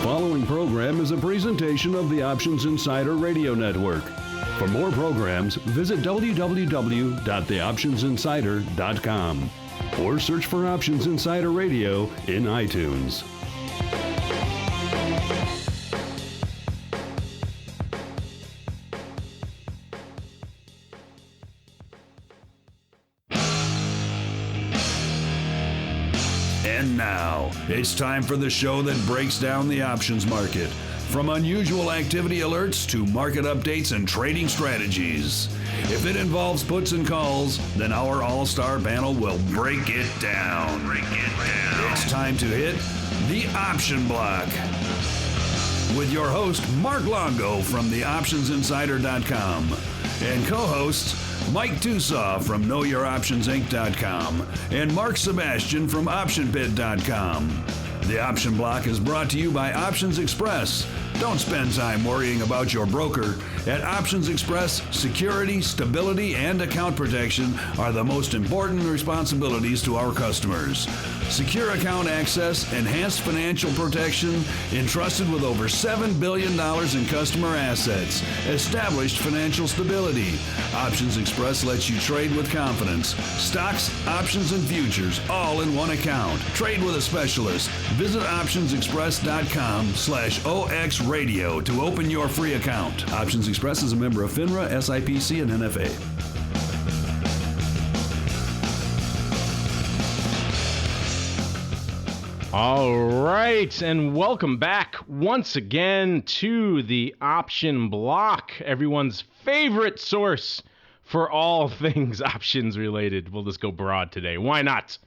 following program is a presentation of the Options Insider Radio Network. For more programs, visit www.theoptionsinsider.com or search for Options Insider Radio in iTunes. And now, it's time for the show that breaks down the options market. From unusual activity alerts to market updates and trading strategies. If it involves puts and calls, then our all-star panel will break it down. It's time to hit the Option Block. With your host, Mark Longo from theoptionsinsider.com and co-hosts Mike Tusaw from KnowYourOptionsInc.com and Mark Sebastian from OptionPit.com. The Option Block is brought to you by Options Xpress. Don't spend time worrying about your broker. At Options Xpress, security, stability, and account protection are the most important responsibilities to our customers. Secure account access, enhanced financial protection, entrusted with over $7 billion in customer assets, established financial stability. Options Xpress lets you trade with confidence. Stocks, options, and futures, all in one account. Trade with a specialist. Visit optionsexpress.com/OXradio to open your free account. Options Express is a member of FINRA, SIPC, and NFA. All right, and welcome back once again to the Option Block, everyone's favorite source for all things options related. We'll just go broad today. Why not?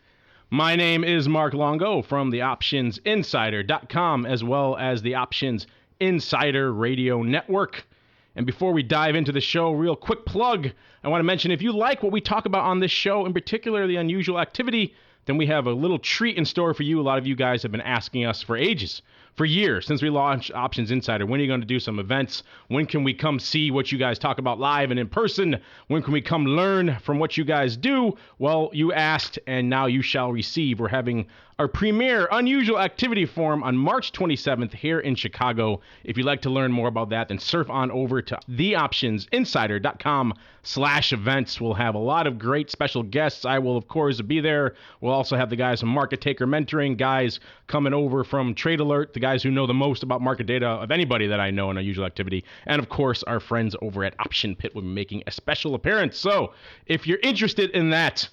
My name is Mark Longo from the OptionsInsider.com as well as the Options Insider Radio Network. And before we dive into the show, real quick plug, I want to mention if you like what we talk about on this show, in particular the unusual activity, then we have a little treat in store for you. A lot of you guys have been asking us for ages, for years, since we launched Options Insider. When are you going to do some events? When can we come see what you guys talk about live and in person? When can we come learn from what you guys do? Well, you asked, and now you shall receive. We're having our premier unusual activity forum on March 27th here in Chicago. If you'd like to learn more about that, then surf on over to theoptionsinsider.com/events. We'll have a lot of great special guests. I will, of course, be there. We'll also have the guys from Market Taker Mentoring, guys coming over from Trade Alert, the guys who know the most about market data of anybody that I know in unusual activity. And, of course, our friends over at Option Pit will be making a special appearance. So if you're interested in that,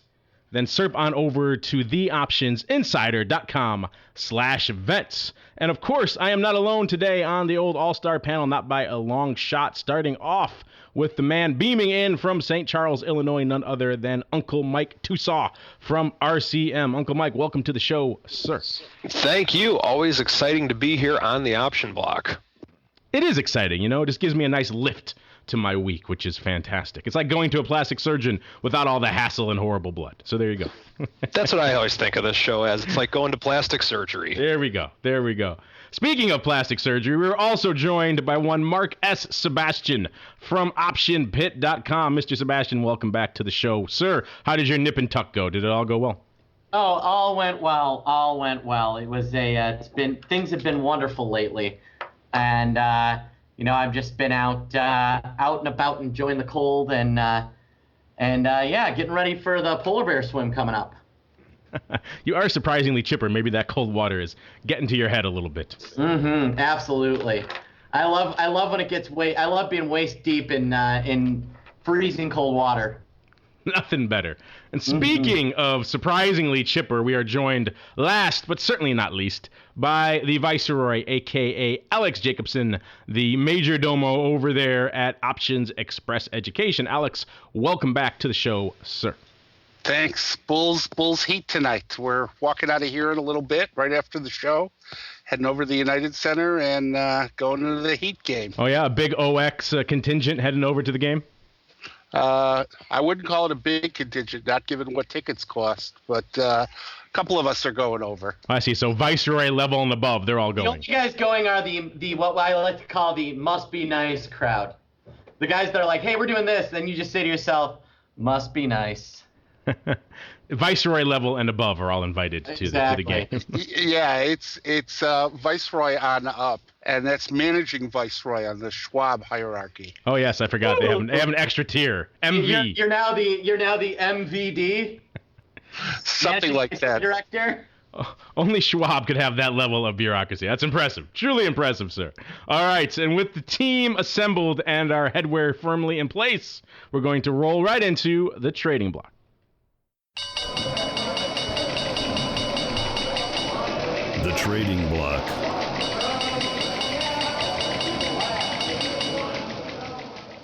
then surf on over to theoptionsinsider.com/events. And of course, I am not alone today on the old All-Star panel, not by a long shot, starting off with the man beaming in from St. Charles, Illinois, none other than Uncle Mike Tusaw from RCM. Uncle Mike, welcome to the show, sir. Thank you. Always exciting to be here on the Option Block. It is exciting, you know, it just gives me a nice lift to my week, which is fantastic. It's like going to a plastic surgeon without all the hassle and horrible blood. So there you go. That's what I always think of this show as. It's like going to plastic surgery. There we go. There we go. Speaking of plastic surgery, we're also joined by one Mark S. Sebastian from OptionPit.com. Mr. Sebastian, welcome back to the show. Sir, how did your nip and tuck go? Did it all go well? Oh, all went well. All went well. It was things have been wonderful lately. And, I've just been out and about enjoying the cold and getting ready for the polar bear swim coming up. You are surprisingly chipper. Maybe that cold water is getting to your head a little bit. Mm-hmm. Absolutely. I love when it gets I love being waist deep in freezing cold water. Nothing better. And speaking of surprisingly chipper, we are joined last, but certainly not least, by the Viceroy, a.k.a. Alex Jacobson, the major domo over there at Options Express Education. Alex, welcome back to the show, sir. Thanks. Bulls heat tonight. We're walking out of here in a little bit, right after the show, heading over to the United Center and going to the Heat game. Oh, yeah, a big OX contingent heading over to the game? I wouldn't call it a big contingent, not given what tickets cost, but a couple of us are going over. I see. So Viceroy level and above, they're all going. The only guys going are the what I like to call the must be nice crowd. The guys that are like, hey, we're doing this. Then you just say to yourself, must be nice. Viceroy level and above are all invited to the game. Yeah, it's Viceroy on up, and that's managing Viceroy on the Schwab hierarchy. Oh yes, I forgot they have an extra tier. MV. You're now the MVD. Something like that. Director. Only Schwab could have that level of bureaucracy. That's impressive. Truly impressive, sir. All right, and with the team assembled and our headwear firmly in place, we're going to roll right into the trading block. The trading block.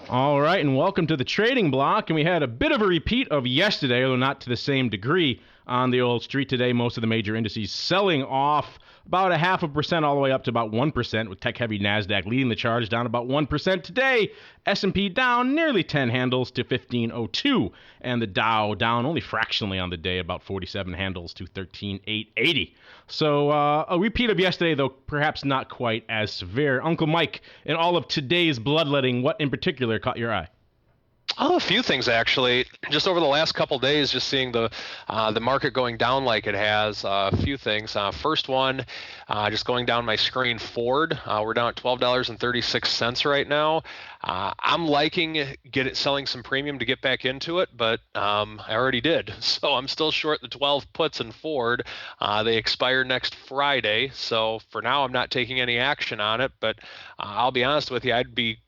All right, and welcome to the trading block. And we had a bit of a repeat of yesterday, although not to the same degree on the old street today. Most of the major indices selling off about 0.5% all the way up to about 1%, with tech-heavy NASDAQ leading the charge, down about 1% today. S&P down nearly 10 handles to 1502, and the Dow down only fractionally on the day, about 47 handles to 13,880. So a repeat of yesterday, though perhaps not quite as severe. Uncle Mike, in all of today's bloodletting, what in particular caught your eye? Oh, a few things actually. Just over the last couple days, just seeing the market going down like it has. A few things. First one, just going down my screen, Ford. We're down at $12.36 right now. I'm liking selling some premium to get back into it, but I already did. So I'm still short the 12 puts in Ford. They expire next Friday. So for now, I'm not taking any action on it. But I'll be honest with you, I'd be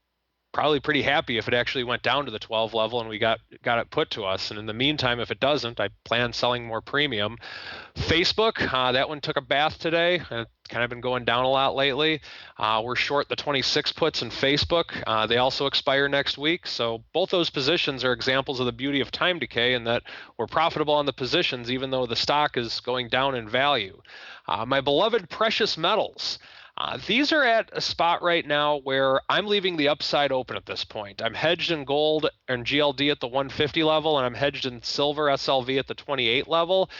probably pretty happy if it actually went down to the 12 level and we got it put to us. And in the meantime, if it doesn't, I plan on selling more premium. Facebook, that one took a bath today. It's kind of been going down a lot lately. We're short the 26 puts in Facebook. They also expire next week. So both those positions are examples of the beauty of time decay, and that we're profitable on the positions even though the stock is going down in value. My beloved precious metals. These are at a spot right now where I'm leaving the upside open at this point. I'm hedged in gold and GLD at the 150 level, and I'm hedged in silver SLV at the 28 level.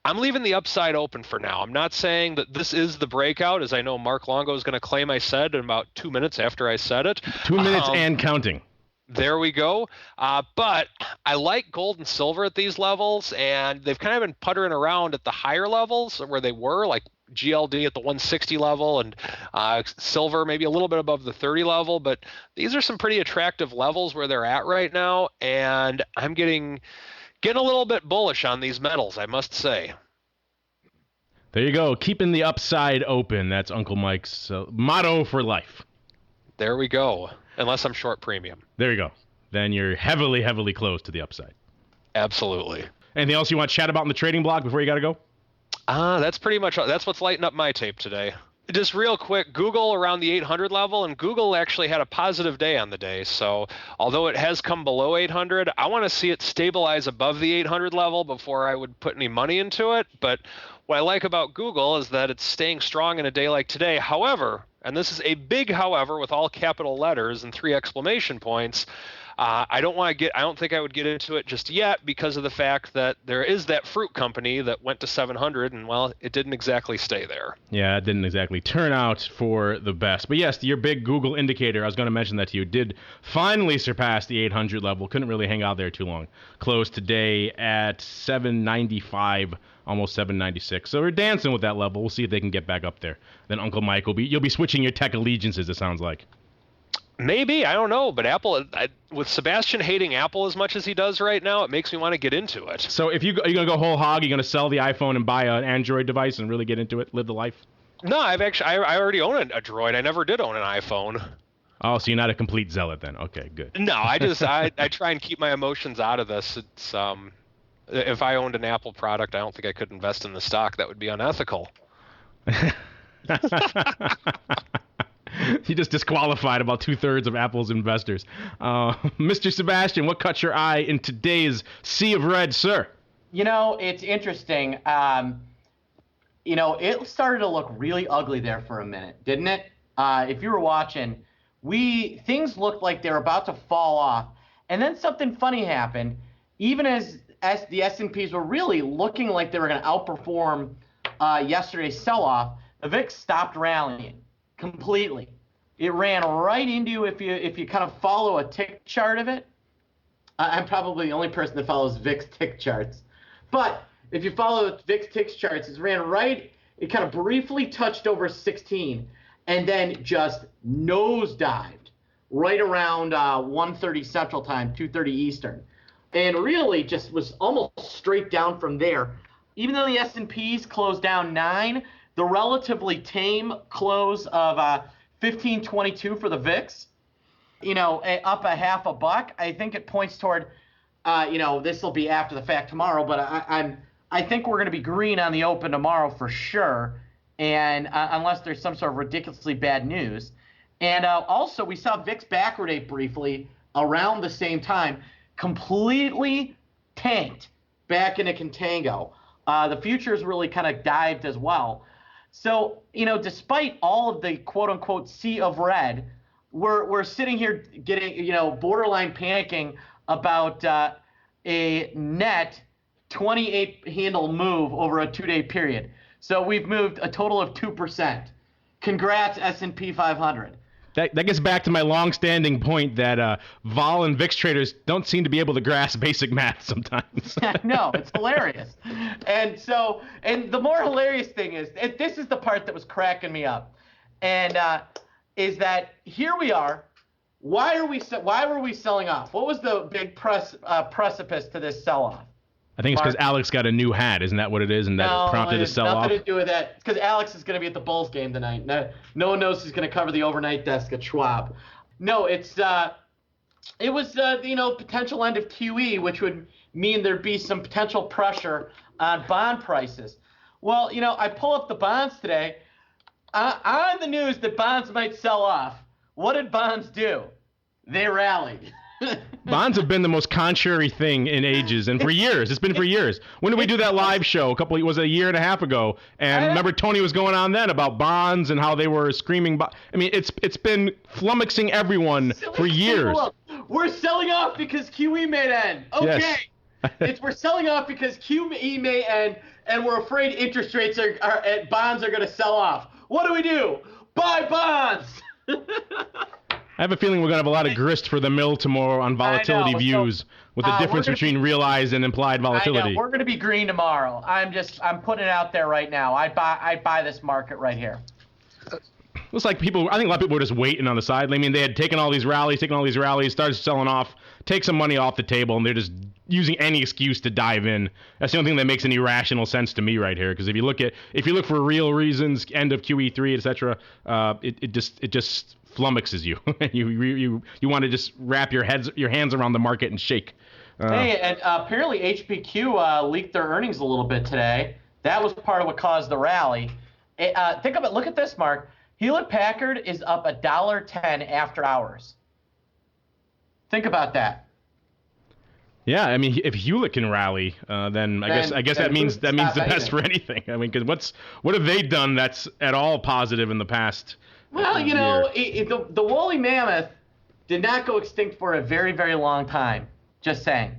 I'm leaving the upside open for now. I'm not saying that this is the breakout, as I know Mark Longo is going to claim I said in about 2 minutes after I said it. 2 minutes and counting. There we go. But I like gold and silver at these levels, and they've kind of been puttering around at the higher levels where they were, like GLD at the 160 level and silver maybe a little bit above the 30 level. But these are some pretty attractive levels where they're at right now, and I'm getting a little bit bullish on these metals, I must say. There you go. Keeping the upside open. That's Uncle Mike's motto for life. There we go. Unless I'm short premium. There you go. Then you're heavily, heavily close to the upside. Absolutely. Anything else you want to chat about in the trading block before you got to go? That's pretty much, that's what's lighting up my tape today. Just real quick, Google around the 800 level, and Google actually had a positive day on the day. So although it has come below 800, I want to see it stabilize above the 800 level before I would put any money into it. But what I like about Google is that it's staying strong in a day like today. However, and this is a big however with all capital letters and 3 exclamation points, I don't think I would get into it just yet because of the fact that there is that fruit company that went to 700, and well, it didn't exactly stay there. Yeah, it didn't exactly turn out for the best. But yes, your big Google indicator, I was going to mention that to you, did finally surpass the 800 level. Couldn't really hang out there too long. Closed today at 795, almost 796. So we're dancing with that level. We'll see if they can get back up there. Then Uncle Mike you'll be switching your tech allegiances, it sounds like. Maybe, I don't know, but Apple, with Sebastian hating Apple as much as he does right now, it makes me want to get into it. So if are you going to go whole hog? You're going to sell the iPhone and buy an Android device and really get into it, live the life? No, I already own a Droid. I never did own an iPhone. Oh, so you're not a complete zealot then? Okay, good. No, I try and keep my emotions out of this. It's if I owned an Apple product, I don't think I could invest in the stock. That would be unethical. He just disqualified about 2/3 of Apple's investors. Mr. Sebastian, what caught your eye in today's sea of red, sir? You know, it's interesting. It started to look really ugly there for a minute, didn't it? If you were watching, things looked like they were about to fall off, and then something funny happened. Even as the S&Ps were really looking like they were going to outperform yesterday's sell-off, the VIX stopped rallying completely. It ran right into, if you kind of follow a tick chart of it. I'm probably the only person that follows VIX tick charts. But if you follow the VIX ticks charts, it ran right. It kind of briefly touched over 16, and then just nosedived right around 1:30 Central Time, 2:30 Eastern, and really just was almost straight down from there. Even though the S&Ps closed down 9, the relatively tame close of 1522 for the VIX, up a half a buck. I think it points toward, this will be after the fact tomorrow, but I think we're going to be green on the open tomorrow for sure, and unless there's some sort of ridiculously bad news. And also, we saw VIX backwardate briefly around the same time, completely tanked back into contango. The futures really kind of dived as well. So, despite all of the quote-unquote sea of red, we're sitting here getting, borderline panicking about a net 28 handle move over a 2-day period. So we've moved a total of 2%. Congrats, S&P 500. That gets back to my long-standing point that vol and VIX traders don't seem to be able to grasp basic math sometimes. No, it's hilarious. And the more hilarious thing is, this is the part that was cracking me up, and is that here we are. Why were we selling off? What was the big precipice to this sell-off? I think it's because Alex got a new hat. Isn't that what it is? And that prompted a sell-off? Nothing to do with that. It's because Alex is going to be at the Bulls game tonight. No one knows he's going to cover the overnight desk at Schwab. No, it was potential end of QE, which would mean there'd be some potential pressure on bond prices. Well, I pull up the bonds today. On the news that bonds might sell off, what did bonds do? They rallied. Bonds have been the most contrary thing in ages, and for years. It's been for years. When did we do that live show? Was it a year and a half ago? And remember Tony was going on then about bonds and how they were screaming. I mean, it's been flummoxing everyone for years. We're selling off because QE may end. Okay. Yes. We're selling off because QE may end, and we're afraid interest rates bonds are going to sell off. What do? Buy bonds. I have a feeling we're going to have a lot of grist for the mill tomorrow on volatility views with the difference between realized and implied volatility. I know. We're going to be green tomorrow. I'm putting it out there right now. I'd buy this market right here. Looks like I think a lot of people were just waiting on the side. I mean, they had taken all these rallies, started selling off, take some money off the table, and they're just using any excuse to dive in. That's the only thing that makes any rational sense to me right here. Because if you look for real reasons, end of QE3, etc., it just flummoxes you. you want to just wrap your hands around the market and shake. Hey, and apparently HPQ leaked their earnings a little bit today. That was part of what caused the rally. Think of it. Look at this, Mark. Hewlett-Packard is up $1.10 after hours. Think about that. Yeah, I mean, if Hewlett can rally, then I guess that means the best for anything. I mean, because what have they done that's at all positive in the past? Well, the woolly mammoth did not go extinct for a very, very long time. Just saying.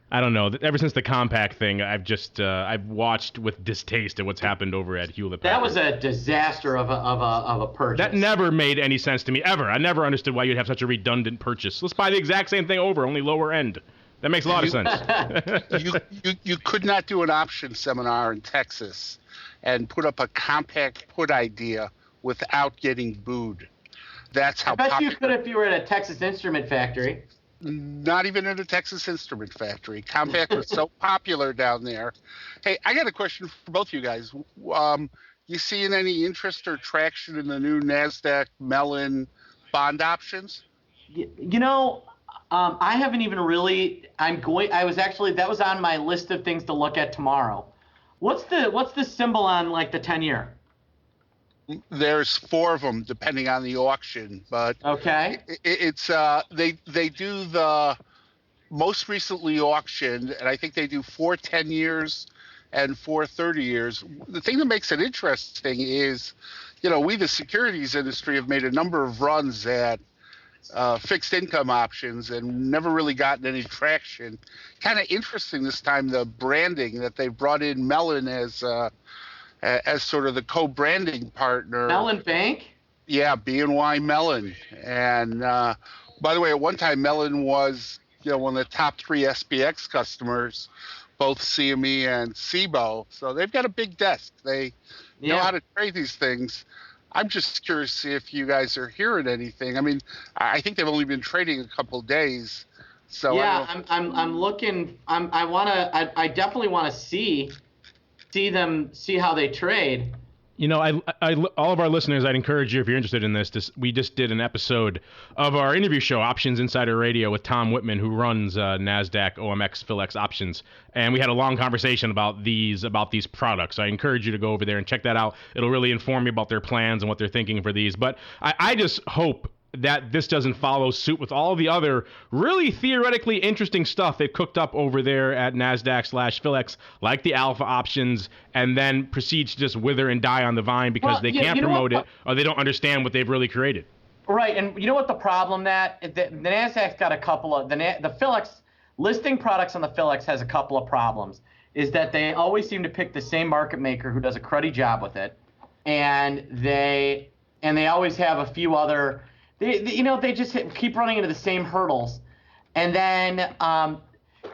I don't know. Ever since the compact thing, I've watched with distaste at what's happened over at Hewlett-Packard. That was a disaster of a purchase. That never made any sense to me ever. I never understood why you'd have such a redundant purchase. Let's buy the exact same thing over, only lower end. That makes a lot of sense. You could not do an option seminar in Texas and put up a compact put idea without getting booed. That's how I bet you could if you were at a Texas Instrument factory. Not even in a Texas Instrument factory. Compact was so popular down there. Hey, I got a question for both you guys. You seeing any interest or traction in the new NASDAQ Mellon bond options? I haven't even really. That was on my list of things to look at tomorrow. What's the symbol on like the 10-year? There's 4 of them depending on the auction, but okay, it's they do the most recently auctioned, and I think they do 4 10 years and 4 30 years. The thing that makes it interesting is, we the securities industry have made a number of runs at fixed income options and never really gotten any traction. Kind of interesting this time, the branding that they brought in Mellon as sort of the co-branding partner. Mellon Bank? Yeah, BNY Mellon. And by the way, at one time Mellon was, one of the top 3 SPX customers, both CME and SIBO. So they've got a big desk. They know how to trade these things. I'm just curious to see if you guys are hearing anything. I mean, I think they've only been trading a couple of days. So yeah, I'm looking. I definitely want to see how they trade. You know, I all of our listeners, I'd encourage you, if you're interested in this, we just did an episode of our interview show, Options Insider Radio, with Tom Whitman, who runs NASDAQ, OMX, PHLX Options. And we had a long conversation about these products. So I encourage you to go over there and check that out. It'll really inform you about their plans and what they're thinking for these. But I just hope that this doesn't follow suit with all the other really theoretically interesting stuff they've cooked up over there at NASDAQ/PHLX, like the alpha options, and then proceeds to just wither and die on the vine because they can't promote it or they don't understand what they've really created. Right, and you know what the problem the NASDAQ's got a couple of, the PHLX, listing products on the PHLX has a couple of problems, is that they always seem to pick the same market maker who does a cruddy job with it, and they always have a few other, they just keep running into the same hurdles, and then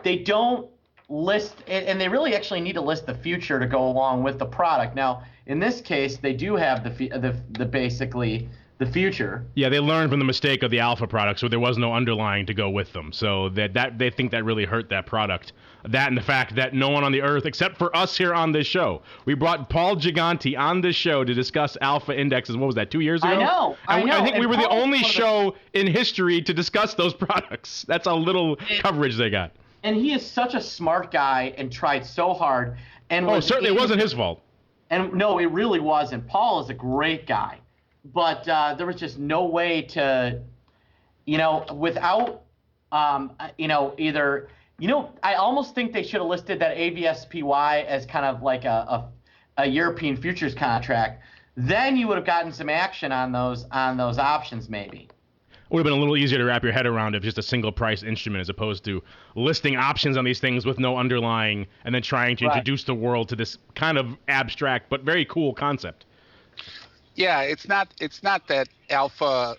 they don't list, and they really actually need to list the future to go along with the product. Now, in this case, they do have the basically the future. Yeah, they learned from the mistake of the alpha product, so there was no underlying to go with them. So that they think that really hurt that product. That and the fact that no one on the earth, except for us here on this show, we brought Paul Giganti on this show to discuss alpha indexes. What was that, 2 years ago? I know. I think we were the only show in history to discuss those products. That's how little coverage they got. And he is such a smart guy and tried so hard. And certainly it wasn't his fault. And no, it really wasn't. Paul is a great guy. But there was just no way to, without, either, I almost think they should have listed that AVSPY as kind of like a European futures contract. Then you would have gotten some action on those options maybe. It would have been a little easier to wrap your head around if just a single price instrument as opposed to listing options on these things with no underlying and then trying to introduce the world to this kind of abstract but very cool concept. Yeah, it's not that alpha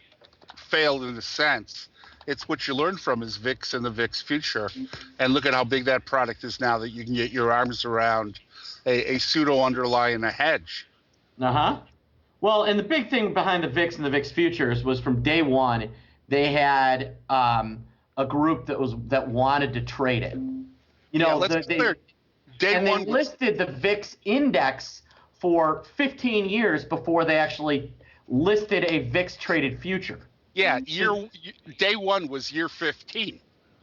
failed in a sense. It's what you learn from is VIX and the VIX future. And look at how big that product is now that you can get your arms around a pseudo underlying a hedge. Uh-huh. Well, and the big thing behind the VIX and the VIX futures was from day one, they had a group that wanted to trade it. Let's be clear. They listed the VIX index for 15 years before they actually listed a VIX traded future. Yeah, day one was year 15.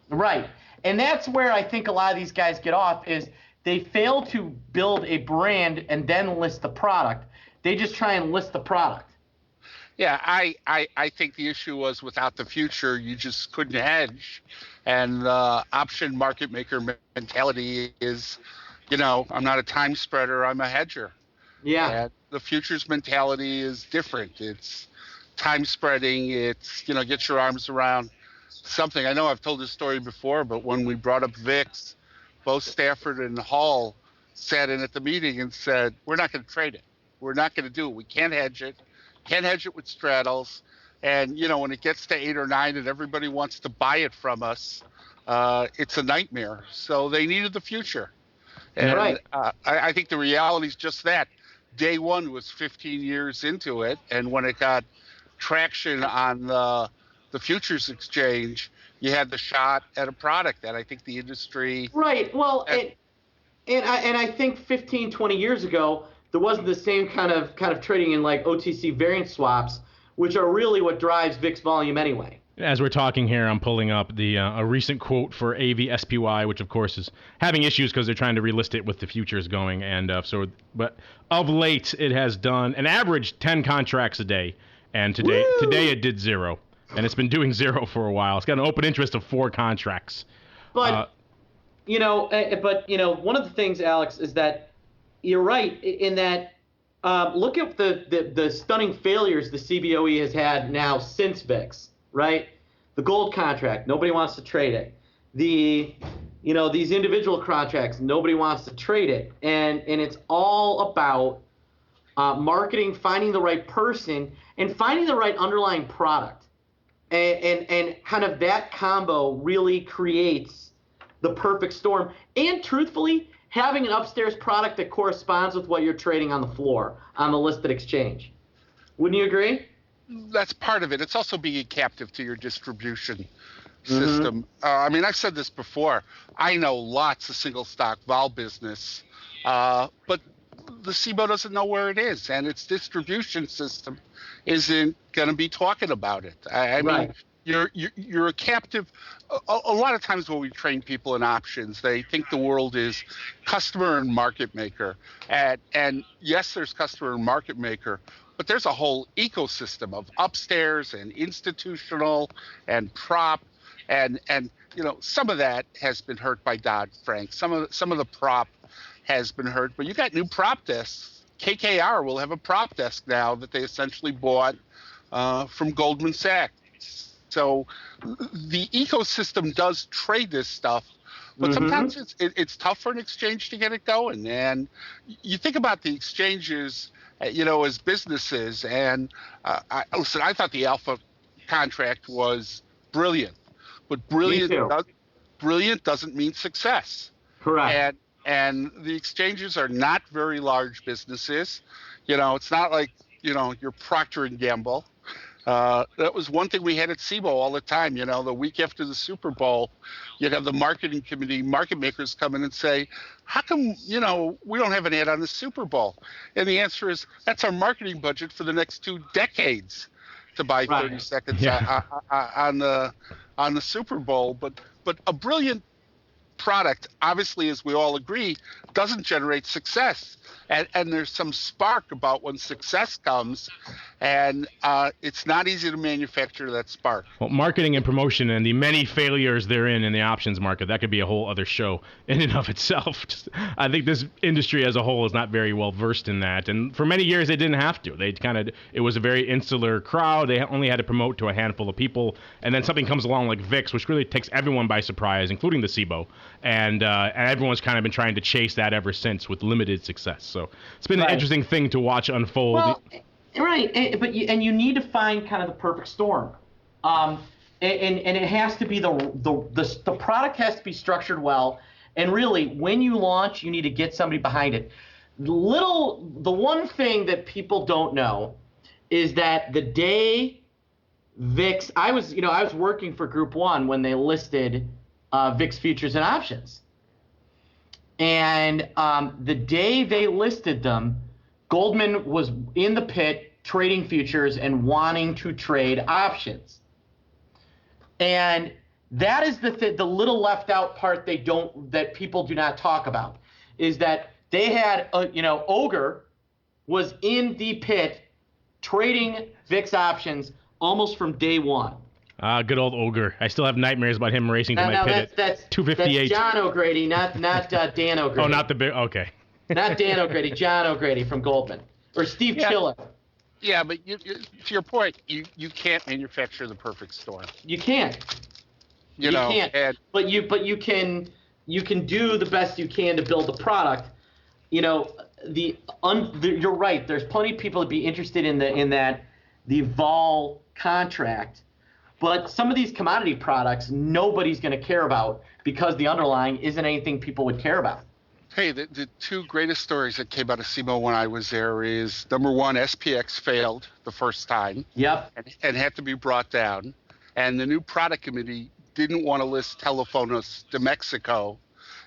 Right. And that's where I think a lot of these guys get off is they fail to build a brand and then list the product. They just try and list the product. Yeah, I think the issue was without the future, you just couldn't hedge. And the option market maker mentality is, I'm not a time spreader, I'm a hedger. Yeah. And the futures mentality is different. It's time spreading. It's, get your arms around something. I know I've told this story before, but when we brought up VIX, both Stafford and Hall sat in at the meeting and said, we're not going to trade it. We're not going to do it. We can't hedge it. Can't hedge it with straddles. And, when it gets to 8 or 9 and everybody wants to buy it from us, it's a nightmare. So they needed the future. And right. I think the reality is just that. Day one was 15 years into it, and when it got traction on the futures exchange, you had the shot at a product that I think the industry... Right. Well, and I think 15, 20 years ago, there wasn't the same kind of trading in like OTC variance swaps, which are really what drives VIX volume anyway. As we're talking here, I'm pulling up a recent quote for AVSPY, which of course is having issues because they're trying to relist it with the futures going, and but of late it has done an average 10 contracts a day, and today it did 0, and it's been doing 0 for a while. It's got an open interest of 4 contracts. But one of the things, Alex, is that you're right in that look at the stunning failures the CBOE has had now since VIX. Right? The gold contract, nobody wants to trade it. These individual contracts, nobody wants to trade it. And it's all about marketing, finding the right person, and finding the right underlying product. And kind of that combo really creates the perfect storm. And truthfully, having an upstairs product that corresponds with what you're trading on the floor on the listed exchange. Wouldn't you agree? That's part of it. It's also being captive to your distribution system. I mean, I've said this before. I know lots of single stock vol business, but the SIBO doesn't know where it is, and its distribution system isn't going to be talking about it. I mean, you're a captive. A lot of times when we train people in options, they think the world is customer and market maker, and yes, there's customer and market maker, but there's a whole ecosystem of upstairs and institutional and prop, and some of that has been hurt by Dodd-Frank. Some of the prop has been hurt, but you got new prop desks. KKR will have a prop desk now that they essentially bought from Goldman Sachs. So the ecosystem does trade this stuff, but sometimes it's tough for an exchange to get it going. And you think about the exchanges, as businesses. And I thought the Alpha contract was brilliant, but brilliant doesn't mean success. Correct. And the exchanges are not very large businesses. It's not like your Procter and Gamble. That was one thing we had at SIBO all the time. The week after the Super Bowl, you'd have the marketing committee, market makers come in and say, how come, we don't have an ad on the Super Bowl? And the answer is, that's our marketing budget for the next 2 decades to buy 30 seconds on the Super Bowl. But a brilliant product, obviously, as we all agree, doesn't generate success. And there's some spark about when success comes, and it's not easy to manufacture that spark. Well, marketing and promotion and the many failures therein in the options market, that could be a whole other show in and of itself. I think this industry as a whole is not very well versed in that, and for many years they didn't have to. It was a very insular crowd. They only had to promote to a handful of people, and then something comes along like VIX, which really takes everyone by surprise, including the SIBO, and everyone's kind of been trying to chase that ever since with limited success. So it's been an interesting thing to watch unfold. Well, right, but you need to find kind of the perfect storm, and it has to be the product has to be structured well, and really when you launch, you need to get somebody behind it. The one thing that people don't know is that the day VIX, I was working for Group 1 when they listed VIX futures and options. And the day they listed them, Goldman was in the pit trading futures and wanting to trade options. And that is the little left out part that people do not talk about, is that they had Ogre was in the pit trading VIX options almost from day one. Good old Ogre. I still have nightmares about him racing to my pit at 258. That's John O'Grady, not Dan O'Grady. Oh, not the big. Okay. Not Dan O'Grady, John O'Grady from Goldman, or Steve Chiller. Yeah, but to your point, you can't manufacture the perfect storm. You can't. You can't. But you can do the best you can to build the product. You're right. There's plenty of people that be interested in the vol contract. But some of these commodity products, nobody's going to care about because the underlying isn't anything people would care about. Hey, the 2 greatest stories that came out of SIBO when I was there is, number one, SPX failed the first time. Yep. And had to be brought down. And the new product committee didn't want to list Telefonos de Mexico.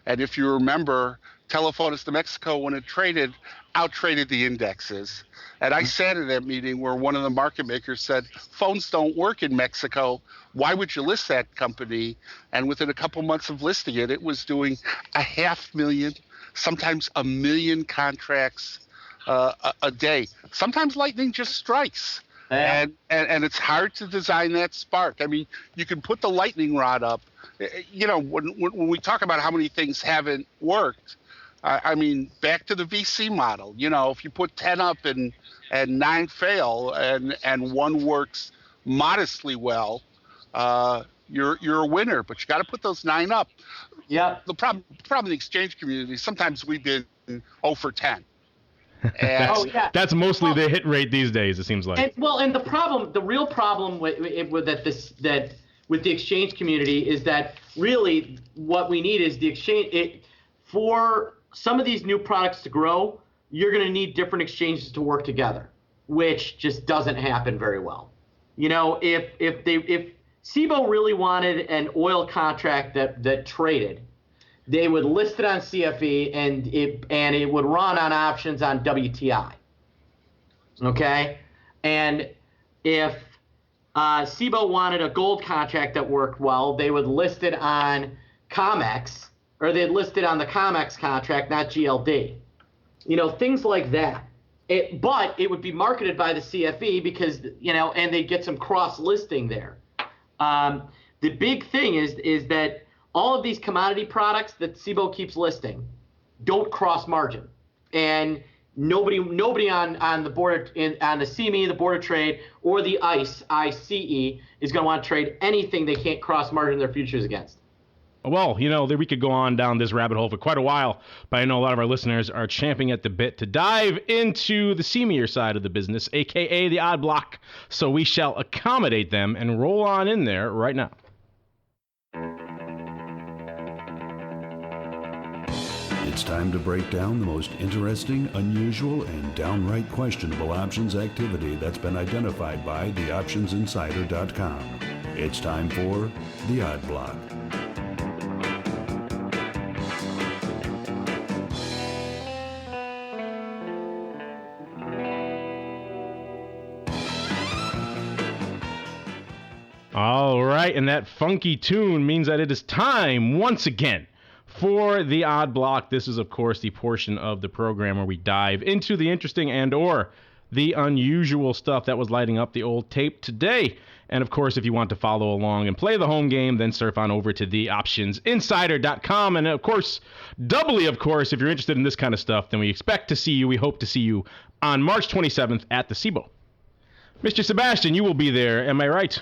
And if you remember, Telefonos de Mexico, when it traded, out-traded the indexes. And I sat in that meeting where one of the market makers said, phones don't work in Mexico. Why would you list that company? And within a couple months of listing it, it was doing 500,000, sometimes 1 million contracts a day. Sometimes lightning just strikes. Yeah. And it's hard to design that spark. I mean, you can put the lightning rod up. When we talk about how many things haven't worked, I mean, back to the VC model. If you put 10 up and 9 fail and 1 works modestly well, you're a winner. But you got to put those 9 up. Yeah. The problem in the exchange community, sometimes we've been 0 for 10. And that's mostly the hit rate these days, it seems like. And the real problem with that with the exchange community is that really what we need is the exchange. For some of these new products to grow, you're going to need different exchanges to work together, which just doesn't happen very well. If SIBO really wanted an oil contract that traded, they would list it on CFE and it would run on options on WTI. Okay, and if SIBO wanted a gold contract that worked well, they would list it on COMEX, or they'd list it on the COMEX contract, not GLD. Things like that. But it would be marketed by the CFE because, and they'd get some cross-listing there. The big thing is that all of these commodity products that SIBO keeps listing don't cross margin. And nobody on the board, on the CME, the Board of Trade, or the ICE is going to want to trade anything they can't cross margin their futures against. Well, we could go on down this rabbit hole for quite a while, but I know a lot of our listeners are champing at the bit to dive into the seamier side of the business, aka the odd block. So we shall accommodate them and roll on in there right now. It's time to break down the most interesting, unusual, and downright questionable options activity that's been identified by theoptionsinsider.com. It's time for the Odd Block. All right, and that funky tune means that it is time once again for the Odd Block. This is, of course, the portion of the program where we dive into the interesting and or the unusual stuff that was lighting up the old tape today. And, of course, if you want to follow along and play the home game, then surf on over to theoptionsinsider.com. And, of course, doubly, of course, if you're interested in this kind of stuff, then we hope to see you on March 27th at the SIBO. Mr. Sebastian, you will be there. Am I right?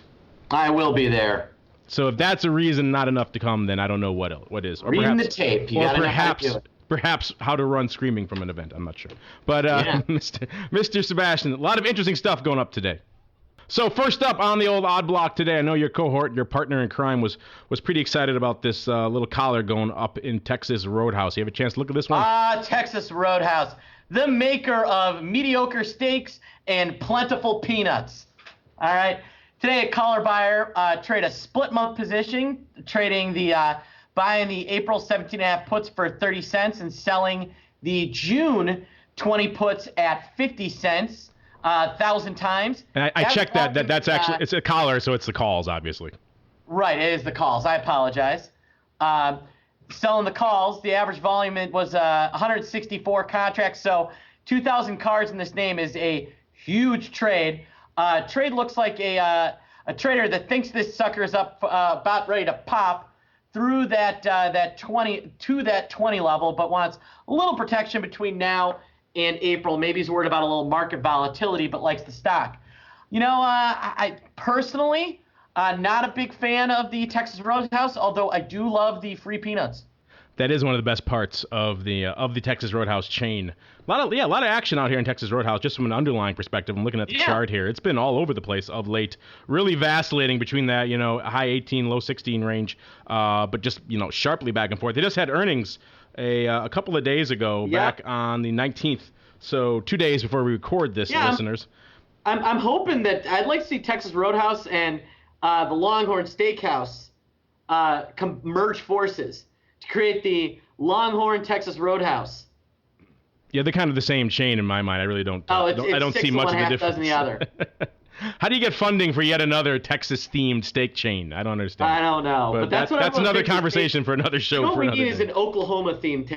I will be there. So if that's a reason not enough to come, then I don't know what is. Or reading the tape. You gotta know how to do it. Perhaps how to run screaming from an event. I'm not sure. But Mr. Sebastian, a lot of interesting stuff going up today. So first up on the old Odd Block today, I know your cohort, your partner in crime, was pretty excited about this little collar going up in Texas Roadhouse. You have a chance to look at this one? Texas Roadhouse, the maker of mediocre steaks and plentiful peanuts. All right. Today, a collar buyer trade a split month position, trading buying the April 17.5 puts for 30 cents and selling the June 20 puts at 50 cents 1,000 times. And I checked that's actually, it's a collar, so it's the calls, obviously. Right, it is the calls. I apologize. Selling the calls, the average volume was 164 contracts, so 2,000 cards in this name is a huge trade. Trade looks like a trader that thinks this sucker is up about ready to pop through that 20 to that 20 level, but wants a little protection between now and April. Maybe he's worried about a little market volatility, but likes the stock. I personally not a big fan of the Texas Roadhouse, although I do love the free peanuts. That is one of the best parts of the Texas Roadhouse chain. A lot of action out here in Texas Roadhouse, just from an underlying perspective. I'm looking at the chart here. It's been all over the place of late, really vacillating between that, high 18, low 16 range, but just, sharply back and forth. They just had earnings a couple of days ago, back on the 19th, so 2 days before we record this, listeners. I'm hoping that I'd like to see Texas Roadhouse and the Longhorn Steakhouse merge forces to create the Longhorn Texas Roadhouse. Yeah, they're kind of the same chain in my mind. I really don't. I don't see much of a difference. The other. How do you get funding for yet another Texas-themed steak chain? I don't understand. I don't know, but that's another conversation for another show. What we need is an Oklahoma-themed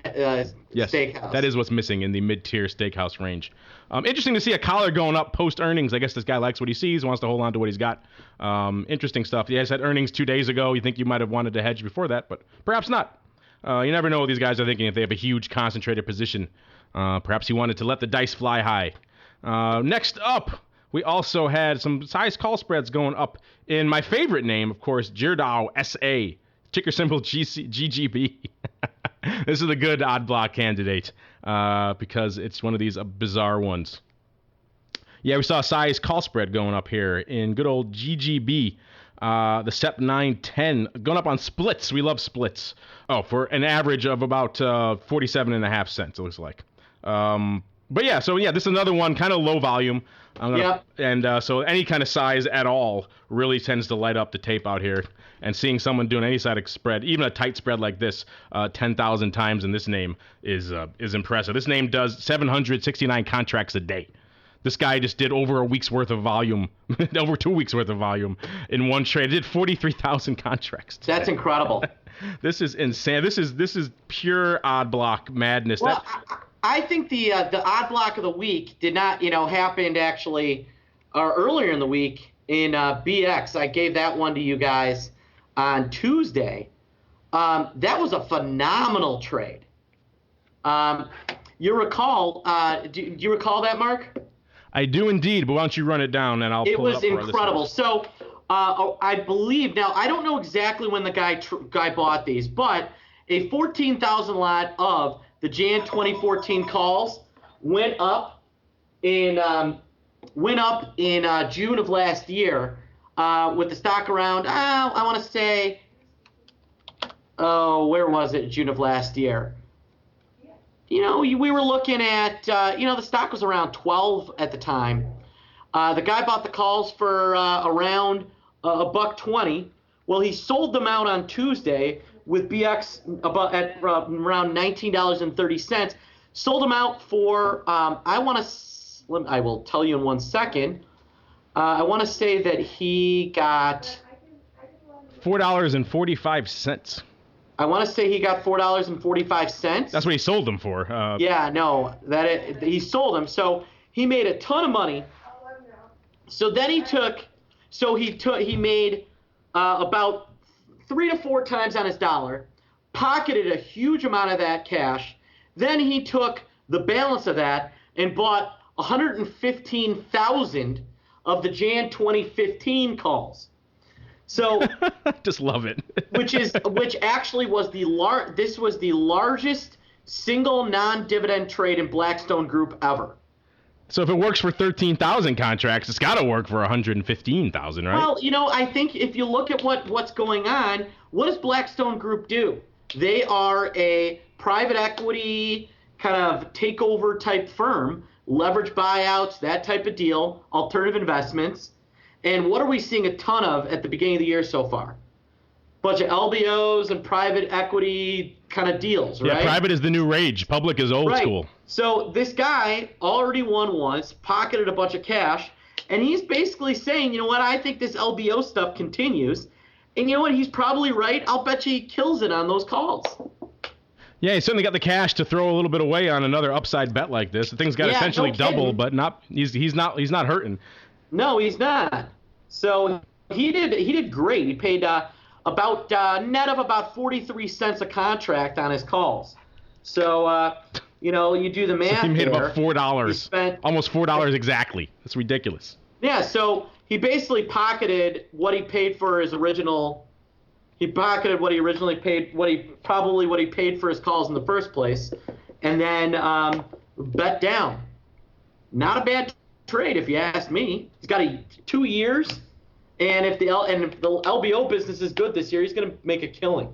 steakhouse. That is what's missing in the mid-tier steakhouse range. Interesting to see a collar going up post-earnings. I guess this guy likes what he sees, wants to hold on to what he's got. Interesting stuff. He has had earnings 2 days ago. You think you might have wanted to hedge before that, but perhaps not. You never know what these guys are thinking if they have a huge concentrated position. Perhaps he wanted to let the dice fly high. Next up, we also had some size call spreads going up in my favorite name, of course, Gerdau SA, ticker symbol GGB. This is a good odd block candidate because it's one of these bizarre ones. Yeah, we saw a size call spread going up here in good old GGB. The SEP 910 going up on splits. We love splits. Oh, for an average of about 47.5 cents, it looks like. But yeah, so yeah, this is another one, kind of low volume. And so any kind of size at all really tends to light up the tape out here. And seeing someone doing any side of spread, even a tight spread like this, 10,000 times in this name is impressive. This name does 769 contracts a day. This guy just did over a week's worth of volume, over 2 weeks worth of volume in one trade. He did 43,000 contracts today. That's incredible. This is insane. This is pure odd block madness. Well, I think the odd block of the week did not, happened actually earlier in the week in BX. I gave that one to you guys on Tuesday. That was a phenomenal trade. You recall? Do you recall that, Mark? I do indeed, but why don't you run it down and I'll pull it up. It was incredible. So I believe, now I don't know exactly when the guy bought these, but a 14,000 lot of the Jan 2014 calls went up in June of last year with the stock around, I want to say, where was it? June of last year. We were looking at, the stock was around 12 at the time. The guy bought the calls for around $1.20. Well, he sold them out on Tuesday with BX at around $19.30. Sold them out for, I will tell you in 1 second. I want to say that he got $4.45. I want to say he got $4.45. That's what he sold them for. He sold them. So he made a ton of money. So then he made about 3 to 4 times on his dollar, pocketed a huge amount of that cash. Then he took the balance of that and bought 115,000 of the Jan 2015 calls. So just love it. which actually was this was the largest single non-dividend trade in Blackstone Group ever. So if it works for 13,000 contracts, it's got to work for 115,000, right? Well, I think if you look at what's going on, what does Blackstone Group do? They are a private equity kind of takeover type firm, leverage buyouts, that type of deal, alternative investments. And what are we seeing a ton of at the beginning of the year so far? Bunch of LBOs and private equity kind of deals, right? Yeah, private is the new rage. Public is old school. So this guy already won once, pocketed a bunch of cash, and he's basically saying, you know what, I think this LBO stuff continues. And you know what, he's probably right. I'll bet you he kills it on those calls. Yeah, he's certainly got the cash to throw a little bit away on another upside bet like this. The thing's got essentially double, but he's not hurting. No, he's not. So he did great. He paid about net of about 43 cents a contract on his calls. So you do the math. So he made there. about $4, almost $4 exactly. That's ridiculous. Yeah. So he basically pocketed what he paid for his original. He pocketed what he originally paid. What he paid for his calls in the first place, and then bet down. Not a bad trade, if you ask me. He's got 2 years, and if the LBO business is good this year, he's going to make a killing.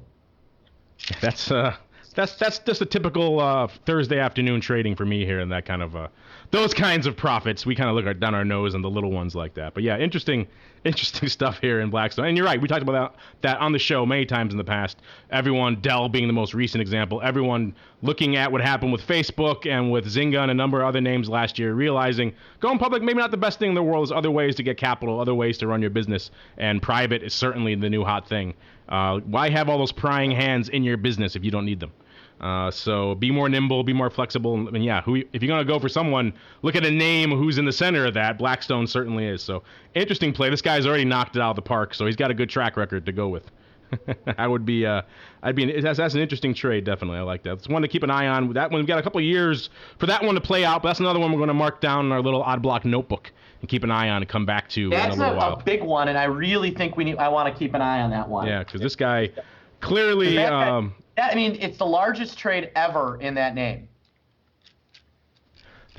That's just a typical Thursday afternoon trading for me here, and that kind of those kinds of profits. We kind of look down our nose on the little ones like that. But yeah, interesting stuff here in Blackstone. And you're right, we talked about that on the show many times in the past. Everyone, Dell being the most recent example, everyone looking at what happened with Facebook and with Zynga and a number of other names last year, realizing going public maybe not the best thing in the world. There's other ways to get capital, other ways to run your business, and private is certainly the new hot thing. Why have all those prying hands in your business if you don't need them? So be more nimble, be more flexible, and yeah, if you're going to go for someone, look at a name who's in the center of that. Blackstone certainly is. So interesting play. This guy's already knocked it out of the park, so he's got a good track record to go with. That's an interesting trade, definitely. I like that. It's one to keep an eye on. That one, we've got a couple of years for that one to play out, but that's another one we're going to mark down in our little odd block notebook and keep an eye on and come back to in a little while. That's a big one, and I really think I want to keep an eye on that one. Yeah, because this guy clearly... it's the largest trade ever in that name.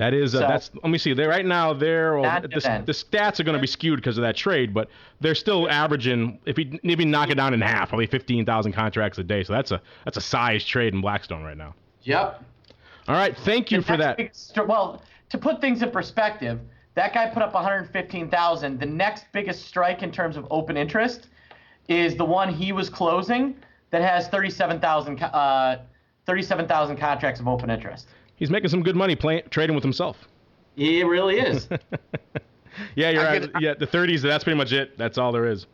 That is, that's. Let me see. Right now, the stats are going to be skewed because of that trade, but they're still averaging. If you knock it down in half, probably 15,000 contracts a day. So that's a size trade in Blackstone right now. Yep. All right. Thank you for that. Well, to put things in perspective, that guy put up 115,000. The next biggest strike in terms of open interest is the one he was closing that has 37,000 contracts of open interest. He's making some good money trading with himself. He really is. Yeah, you're right. Yeah, the 30s, that's pretty much it. That's all there is.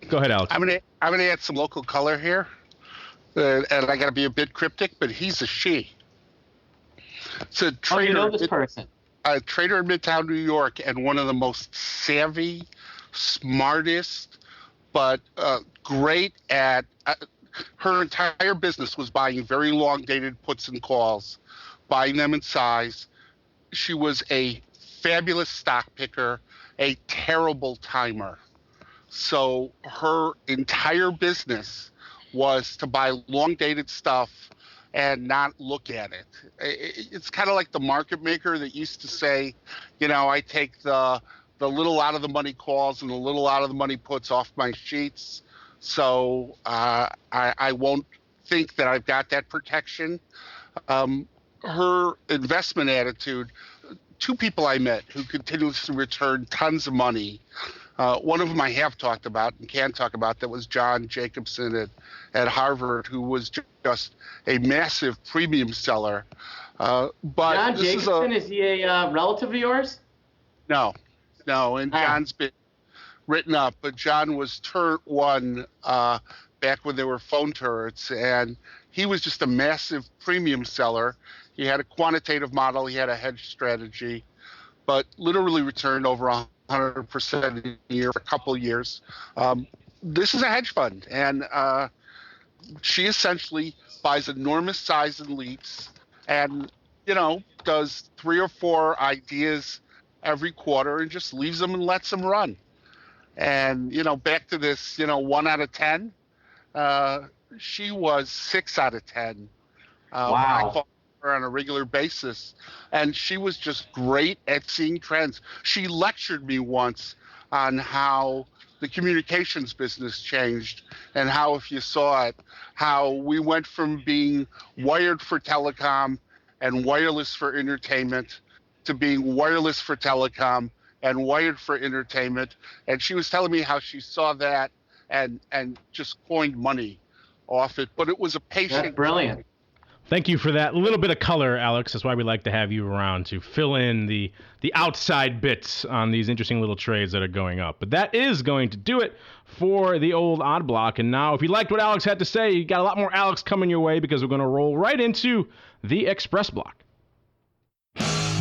Go ahead, Alex. I'm gonna add some local color here, and I got to be a bit cryptic, but he's a she. It's a trader. Oh, you know this person. A trader in Midtown New York, and one of the most savvy, smartest, but great at. Her entire business was buying very long-dated puts and calls, buying them in size. She was a fabulous stock picker, a terrible timer. So her entire business was to buy long-dated stuff and not look at it. It's kind of like the market maker that used to say, I take the little out of the money calls and the little out of the money puts off my sheets. So I won't think that I've got that protection. Her investment attitude, two people I met who continuously return tons of money. One of them I have talked about and can talk about, that was John Jacobson at Harvard, who was just a massive premium seller. But John Jacobson, is he a relative of yours? No, and John's been written up, but John was turret one back when there were phone turrets, and he was just a massive premium seller. He had a quantitative model, he had a hedge strategy, but literally returned over 100% a year for a couple of years. This is a hedge fund, and she essentially buys enormous size and leaps, and does 3 or 4 ideas every quarter and just leaves them and lets them run. And, back to this, 1 out of 10, she was 6 out of 10. Wow. I follow her on a regular basis. And she was just great at seeing trends. She lectured me once on how the communications business changed and how, if you saw it, how we went from being wired for telecom and wireless for entertainment to being wireless for telecom and wired for entertainment. And she was telling me how she saw that and just coined money off it. But it was a patient. That's brilliant. Thank you for that little bit of color, Alex. That's why we like to have you around, to fill in the outside bits on these interesting little trades that are going up. But that is going to do it for the old odd block. And now, if you liked what Alex had to say, you got a lot more Alex coming your way, because we're going to roll right into the Express block.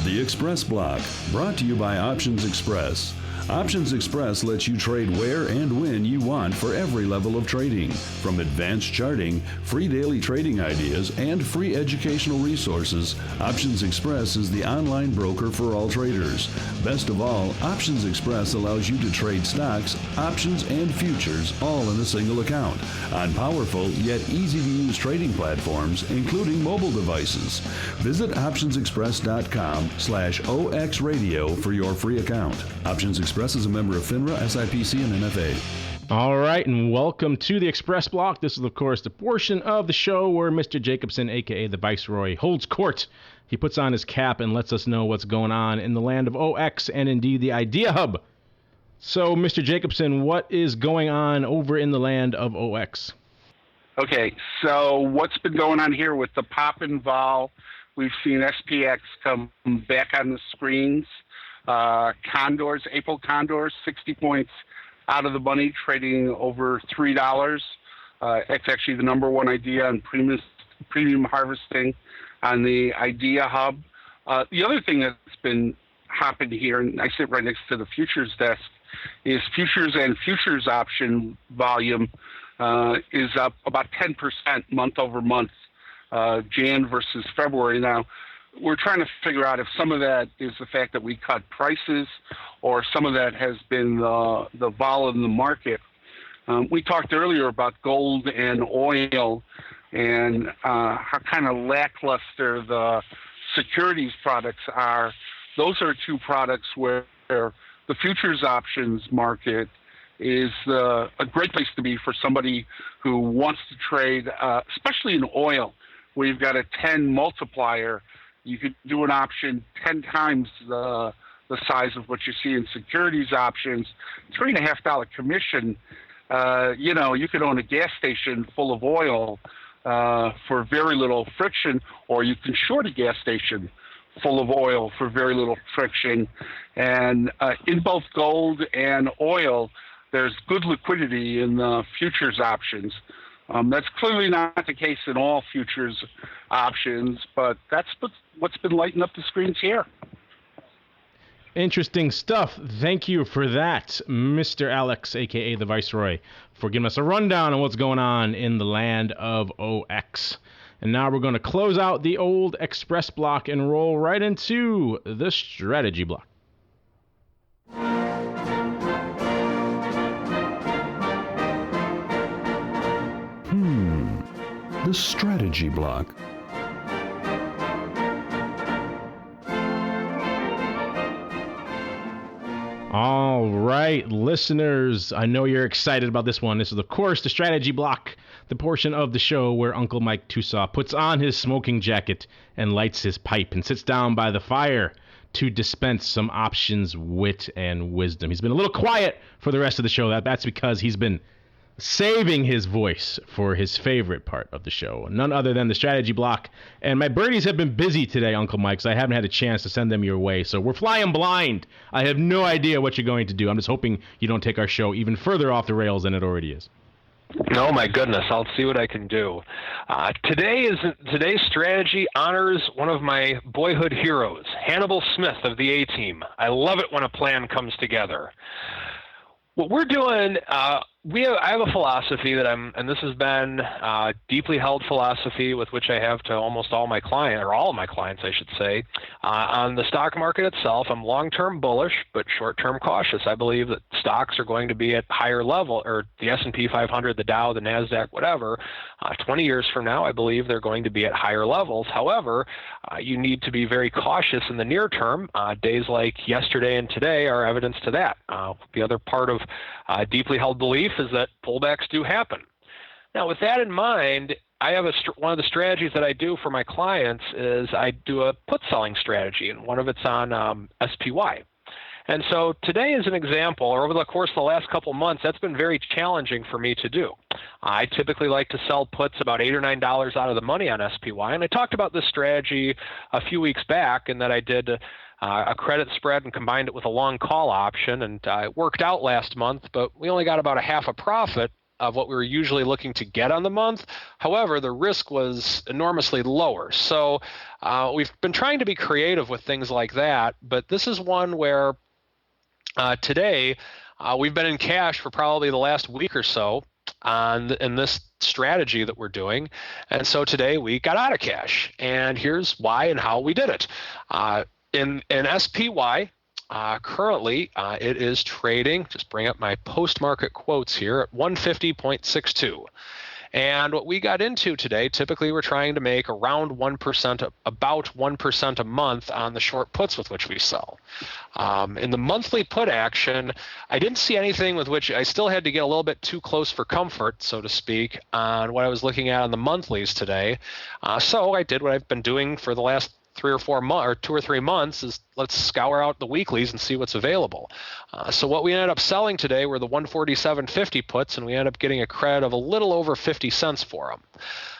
The Express block, brought to you by Options Express. Options Express lets you trade where and when you want for every level of trading. From advanced charting, free daily trading ideas, and free educational resources, Options Express is the online broker for all traders. Best of all, Options Express allows you to trade stocks, options, and futures all in a single account on powerful yet easy-to-use trading platforms, including mobile devices. Visit optionsexpress.com/OXradio for your free account. Options Express is a member of FINRA, SIPC, and NFA. All right, and welcome to the Express block. This is, of course, the portion of the show where Mr. Jacobson, a.k.a. the Viceroy, holds court. He puts on his cap and lets us know what's going on in the land of OX and indeed the Idea Hub. So, Mr. Jacobson, what is going on over in the land of OX? Okay, so what's been going on here with the pop and vol? We've seen SPX come back on the screens. Condors, April Condors, 60 points out of the money, trading over $3. It's actually the number one idea on premium harvesting on the Idea Hub. The other thing that's been hopping here, and I sit right next to the futures desk, is futures and futures option volume is up about 10% month over month, Jan versus February. Now, we're trying to figure out if some of that is the fact that we cut prices, or some of that has been the vol in the market. We talked earlier about gold and oil and how kind of lackluster the securities products are those are two products where the futures options market is a great place to be for somebody who wants to trade, especially in oil, where you've got a 10 multiplier. You could do an option 10 times the size of what you see in securities options, $3.50 commission. You could own a gas station full of oil for very little friction, or you can short a gas station full of oil for very little friction. And in both gold and oil, there's good liquidity in the futures options. That's clearly not the case in all futures options, but that's what's been lighting up the screens here. Interesting stuff. Thank you for that, Mr. Alex, a.k.a. the Viceroy, for giving us a rundown on what's going on in the land of OX. And now we're going to close out the old Xpress block and roll right into the strategy block. The strategy block. All right, listeners, I know you're excited about this one. This is, of course, the strategy block, the portion of the show where Uncle Mike Tusaw puts on his smoking jacket and lights his pipe and sits down by the fire to dispense some options, wit, and wisdom. He's been a little quiet for the rest of the show. That's because he's been saving his voice for his favorite part of the show, none other than the strategy block. And my birdies have been busy today, Uncle Mike, so I haven't had a chance to send them your way. So we're flying blind. I have no idea what you're going to do. I'm just hoping you don't take our show even further off the rails than it already is. Oh my goodness, I'll see what I can do. Today's strategy honors one of my boyhood heroes, Hannibal Smith of the A-Team. I love it when a plan comes together. What we're doing, I have a philosophy that and this has been a deeply held philosophy with which I have to almost all of my clients, I should say. On the stock market itself, I'm long-term bullish, but short-term cautious. I believe that stocks are going to be at higher level, or the S&P 500, the Dow, the NASDAQ, whatever. 20 years from now, I believe they're going to be at higher levels. However, you need to be very cautious in the near term. Days like yesterday and today are evidence to that. The other part of deeply held belief is that pullbacks do happen. Now, with that in mind, I have one of the strategies that I do for my clients is I do a put selling strategy, and one of it's on SPY. And so today is an example, or over the course of the last couple months, that's been very challenging for me to do. I typically like to sell puts about $8 or $9 out of the money on SPY, and I talked about this strategy a few weeks back, and that I did a credit spread and combined it with a long call option, and it worked out last month, but we only got about a half a profit of what we were usually looking to get on the month. However, the risk was enormously lower. So we've been trying to be creative with things like that, but this is one where today we've been in cash for probably the last week or so in this strategy that we're doing. And so today we got out of cash, and here's why and how we did it. In SPY, currently it is trading, just bring up my post-market quotes here, at 150.62. And what we got into today, typically we're trying to make around 1%, about 1% a month on the short puts with which we sell. In the monthly put action, I didn't see anything with which I still had to get a little bit too close for comfort, so to speak, on what I was looking at on the monthlies today. So I did what I've been doing for the last 2 or 3 months, is let's scour out the weeklies and see what's available. So what we ended up selling today were the 147.50 puts, and we ended up getting a credit of a little over 50 cents for them.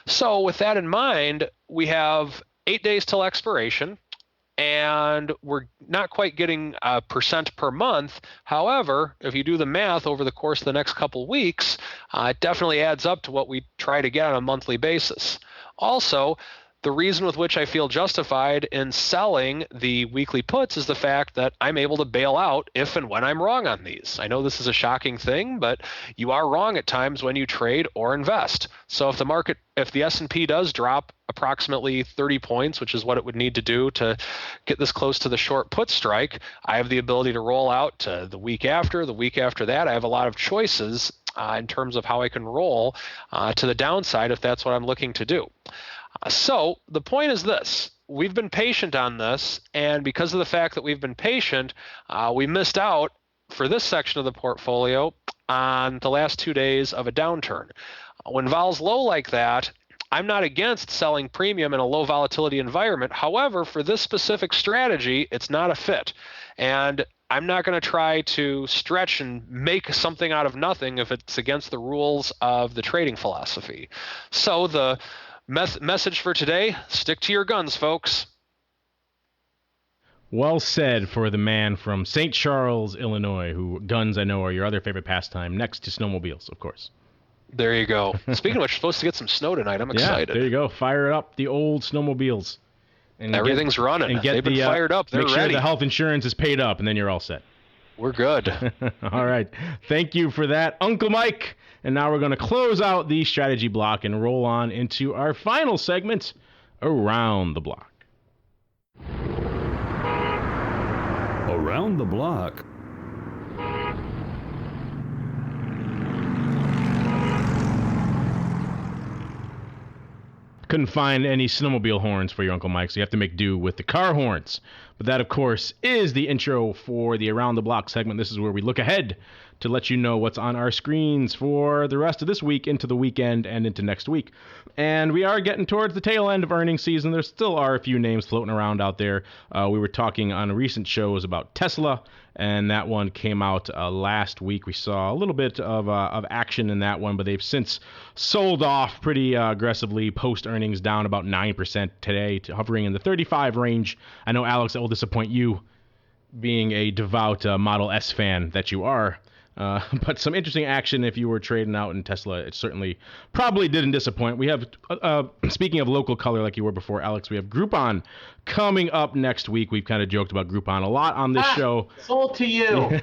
So with that in mind, we have 8 days till expiration, and we're not quite getting a percent per month. However, if you do the math over the course of the next couple weeks, it definitely adds up to what we try to get on a monthly basis. Also, the reason with which I feel justified in selling the weekly puts is the fact that I'm able to bail out if and when I'm wrong on these. I know this is a shocking thing, but you are wrong at times when you trade or invest. So if the S&P does drop approximately 30 points, which is what it would need to do to get this close to the short put strike, I have the ability to roll out to the week after that. I have a lot of choices in terms of how I can roll to the downside if that's what I'm looking to do. So the point is this. We've been patient on this, and because of the fact that we've been patient, we missed out for this section of the portfolio on the last 2 days of a downturn. When vol's low like that, I'm not against selling premium in a low volatility environment. However, for this specific strategy, it's not a fit. And I'm not going to try to stretch and make something out of nothing if it's against the rules of the trading philosophy. So the message for today, stick to your guns, folks. Well said for the man from St. Charles, Illinois, who guns I know are your other favorite pastime, next to snowmobiles, of course. There you go. Speaking of which, we're supposed to get some snow tonight. I'm excited. Yeah, there you go. Fire up the old snowmobiles. And everything's running. They've been fired up. They're make ready. Sure the health insurance is paid up, and then you're all set. We're good. All right. Thank you for that, Uncle Mike. And now we're going to close out the strategy block and roll on into our final segment, Around the Block. Around the Block. Couldn't find any snowmobile horns for your Uncle Mike, so you have to make do with the car horns. But that, of course, is the intro for the Around the Block segment. This is where we look ahead to let you know what's on our screens for the rest of this week, into the weekend, and into next week. And we are getting towards the tail end of earnings season. There still are a few names floating around out there. We were talking on recent shows about Tesla, and that one came out last week. We saw a little bit of action in that one, but they've since sold off pretty aggressively post-earnings, down about 9% today, hovering in the 35 range. I know, Alex, that will disappoint you, being a devout Model S fan that you are. But some interesting action if you were trading out in Tesla. It certainly probably didn't disappoint. We have, speaking of local color like you were before, Alex, we have Groupon coming up next week. We've kind of joked about Groupon a lot on this show. Sold to you.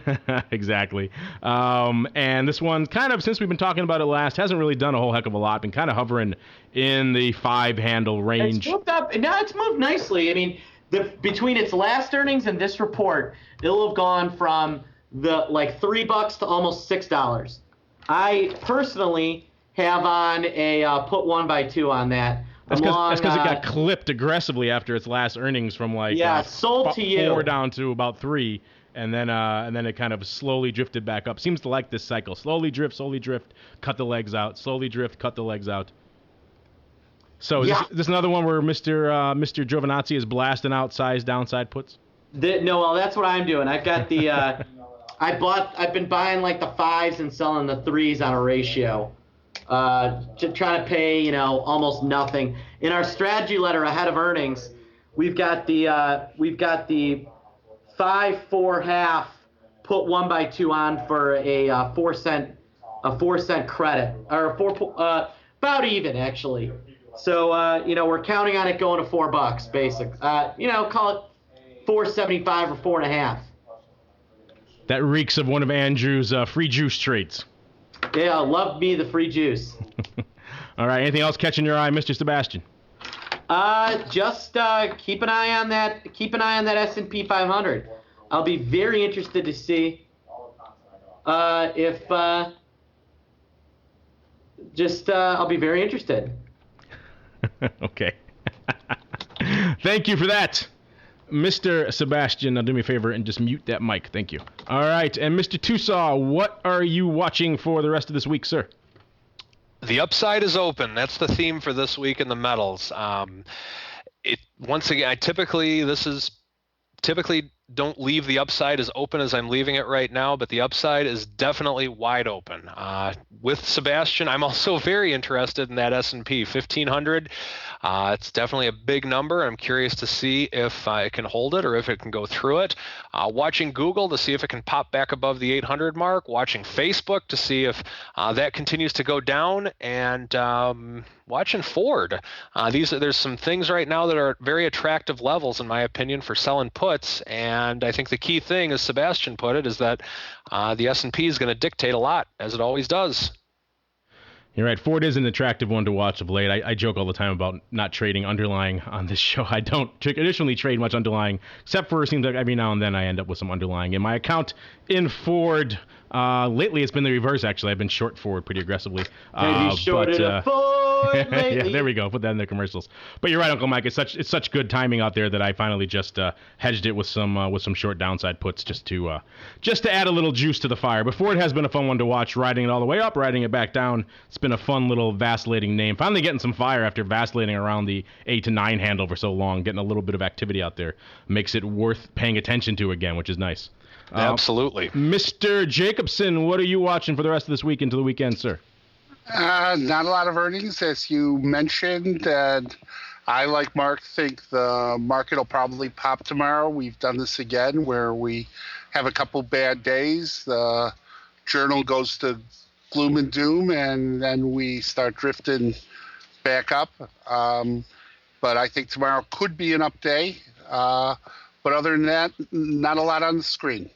Exactly. And this one, kind of, since we've been talking about it last, hasn't really done a whole heck of a lot. Been kind of hovering in the 5-handle range. It's moved up. No, it's moved nicely. I mean, between its last earnings and this report, it'll have gone from the $3 to almost $6. I personally have on a put 1x2 on that. That's because it got clipped aggressively after its last earnings from sold to you 4 down to about 3, and then it kind of slowly drifted back up. Seems to like this cycle: slowly drift, cut the legs out, slowly drift, cut the legs out. So is this another one where Mr. Giovinazzi is blasting out size downside puts? No, well, that's what I'm doing. I've got the I've been buying the 5s and selling the 3s on a ratio, to try to pay almost nothing. In our strategy letter ahead of earnings, we've got the 5-4.5 put 1x2 on for a 4 cent credit, or about even actually. So we're counting on it going to $4 basic. Call it 4.75 or 4.5. That reeks of one of Andrew's free juice trades. Yeah, love me the free juice. All right, anything else catching your eye, Mr. Sebastian? Just keep an eye on that. Keep an eye on that S&P 500. I'll be very interested to see if I'll be very interested. Okay. Thank you for that, Mr. Sebastian. Now do me a favor and just mute that mic. Thank you. All right, and Mr. Tusaw, what are you watching for the rest of this week, sir? The upside is open. That's the theme for this week in the metals. Once again, I typically don't leave the upside as open as I'm leaving it right now, but the upside is definitely wide open. With Sebastian, I'm also very interested in that S&P 1500. It's definitely a big number. I'm curious to see if it can hold it or if it can go through it. Watching Google to see if it can pop back above the 800 mark. Watching Facebook to see if that continues to go down. And watching Ford. There's some things right now that are very attractive levels, in my opinion, for selling puts. And I think the key thing, as Sebastian put it, is that the S&P is going to dictate a lot, as it always does. You're right. Ford is an attractive one to watch of late. I joke all the time about not trading underlying on this show. I don't traditionally trade much underlying, except for it seems like every now and then I end up with some underlying in my account in Ford. Lately, it's been the reverse, actually. I've been short forward pretty aggressively. Maybe shorted a forward lately. Yeah, there we go. Put that in the commercials. But you're right, Uncle Mike. It's such good timing out there that I finally just hedged it with some short downside puts just to add a little juice to the fire. Before, it has been a fun one to watch, riding it all the way up, riding it back down. It's been a fun little vacillating name. Finally getting some fire after vacillating around the 8 to 9 handle for so long. Getting a little bit of activity out there makes it worth paying attention to again, which is nice. Absolutely. Mr. Jacobson, what are you watching for the rest of this week into the weekend, sir? Not a lot of earnings, as you mentioned, and I, like Mark, think the market will probably pop tomorrow. We've done this again where we have a couple bad days. The journal goes to gloom and doom, and then we start drifting back up. But I think tomorrow could be an up day. But other than that, not a lot on the screen.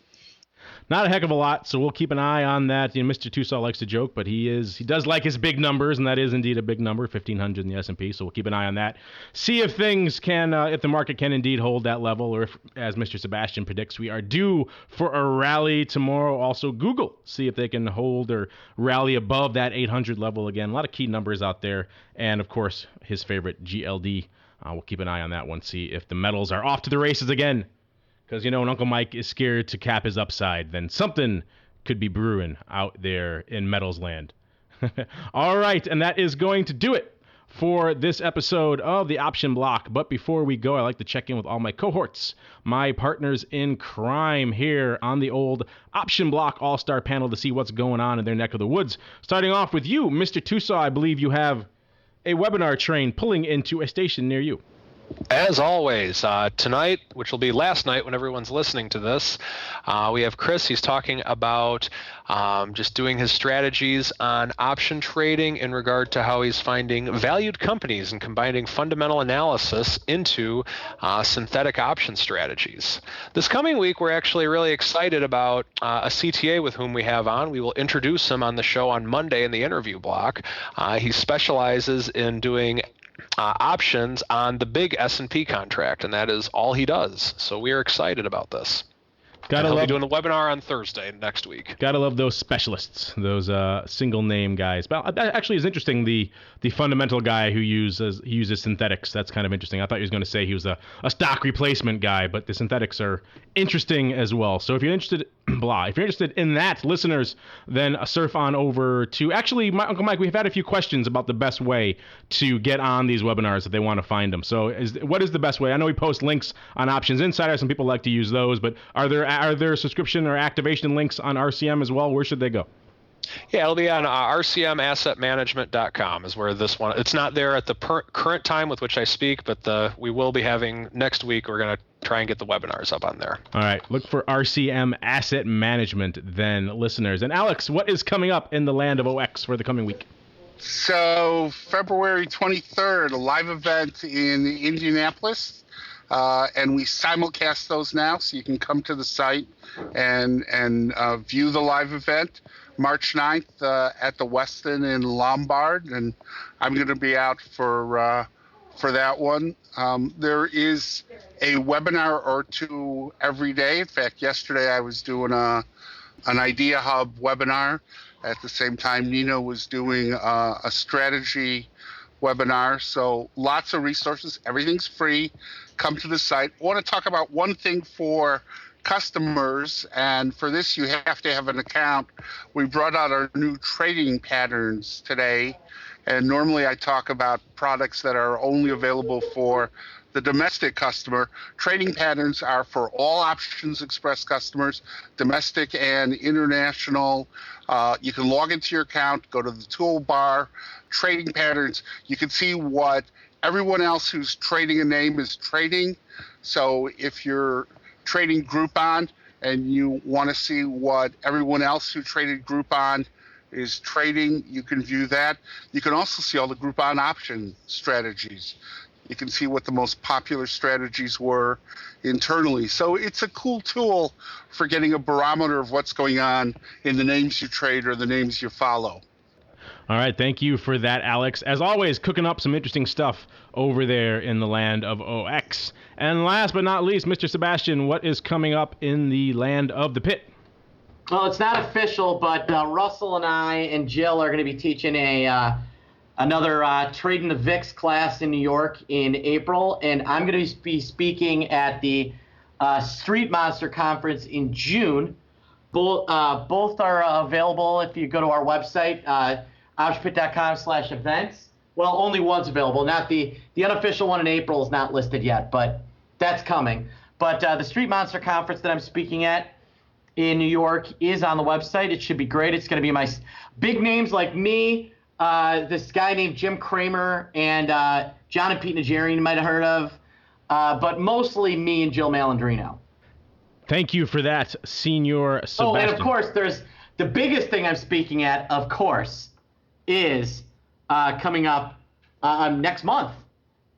Not a heck of a lot, so we'll keep an eye on that. You know, Mr. Tusaw likes to joke, but he does like his big numbers, and that is indeed a big number, 1,500 in the S&P. So we'll keep an eye on that. See if things can, if the market can indeed hold that level, or if, as Mr. Sebastian predicts, we are due for a rally tomorrow. Also, Google, see if they can hold or rally above that 800 level again. A lot of key numbers out there, and of course, his favorite GLD. We'll keep an eye on that one. See if the metals are off to the races again. Because, you know, when Uncle Mike is scared to cap his upside, then something could be brewing out there in metals land. All right, and that is going to do it for this episode of the Option Block. But before we go, I like to check in with all my cohorts, my partners in crime here on the old Option Block All-Star panel to see what's going on in their neck of the woods. Starting off with you, Mr. Tusaw, I believe you have a webinar train pulling into a station near you. As always, tonight, which will be last night when everyone's listening to this, we have Chris. He's talking about just doing his strategies on option trading in regard to how he's finding valued companies and combining fundamental analysis into synthetic option strategies. This coming week, we're actually really excited about a CTA with whom we have on. We will introduce him on the show on Monday in the interview block. He specializes in doing options on the big S&P contract, and that is all he does. So we are excited about this. He'll be doing the webinar on Thursday next week. Gotta love those specialists, those single name guys. But that actually is interesting. The fundamental guy who uses synthetics. That's kind of interesting. I thought he was going to say he was a stock replacement guy, but the synthetics are interesting as well. So if you're interested, if you're interested in that, listeners, then surf on over to. Actually, Uncle Mike, we've had a few questions about the best way to get on these webinars if they want to find them. So what is the best way? I know we post links on Options Insider. Some people like to use those, but are there subscription or activation links on RCM as well? Where should they go? Yeah, it'll be on rcmassetmanagement.com is where this one. It's not there at the current time with which I speak, but we will be having next week. We're going to try and get the webinars up on there. All right, look for RCM Asset Management then, listeners. And Alex, what is coming up in the land of OX for the coming week? So February 23rd, a live event in Indianapolis. And we simulcast those now, so you can come to the site and view the live event. March 9th at the Westin in Lombard, and I'm going to be out for that one. There is a webinar or two every day. In fact, yesterday I was doing an Idea Hub webinar. At the same time, Nino was doing a strategy webinar. So lots of resources. Everything's free. Come to the site. I want to talk about one thing for customers, and for this you have to have an account. We brought out our new trading patterns today, and normally I talk about products that are only available for the domestic customer. Trading patterns are for all Options Express customers, domestic and international. You can log into your account, go to the toolbar, trading patterns. You can see what everyone else who's trading a name is trading. So if you're trading Groupon and you want to see what everyone else who traded Groupon is trading, you can view that. You can also see all the Groupon option strategies. You can see what the most popular strategies were internally. So it's a cool tool for getting a barometer of what's going on in the names you trade or the names you follow. All right, thank you for that, Alex. As always, cooking up some interesting stuff over there in the land of OX. And last but not least, Mr. Sebastian, what is coming up in the land of the pit? Well, it's not official, but Russell and I and Jill are going to be teaching another Trading the VIX class in New York in April, and I'm going to be speaking at the Street Monster Conference in June. Both are available if you go to our website, optionpit.com/events. Well, only one's available. Not the unofficial one in April is not listed yet, but that's coming. But the Street Monster Conference that I'm speaking at in New York is on the website. It should be great. It's going to be my big names like me, this guy named Jim Cramer, and John and Pete Nigerian you might have heard of, but mostly me and Jill Malandrino. Thank you for that, Senior Sebastian. Oh, and of course, there's the biggest thing I'm speaking at, of course, is coming up next month.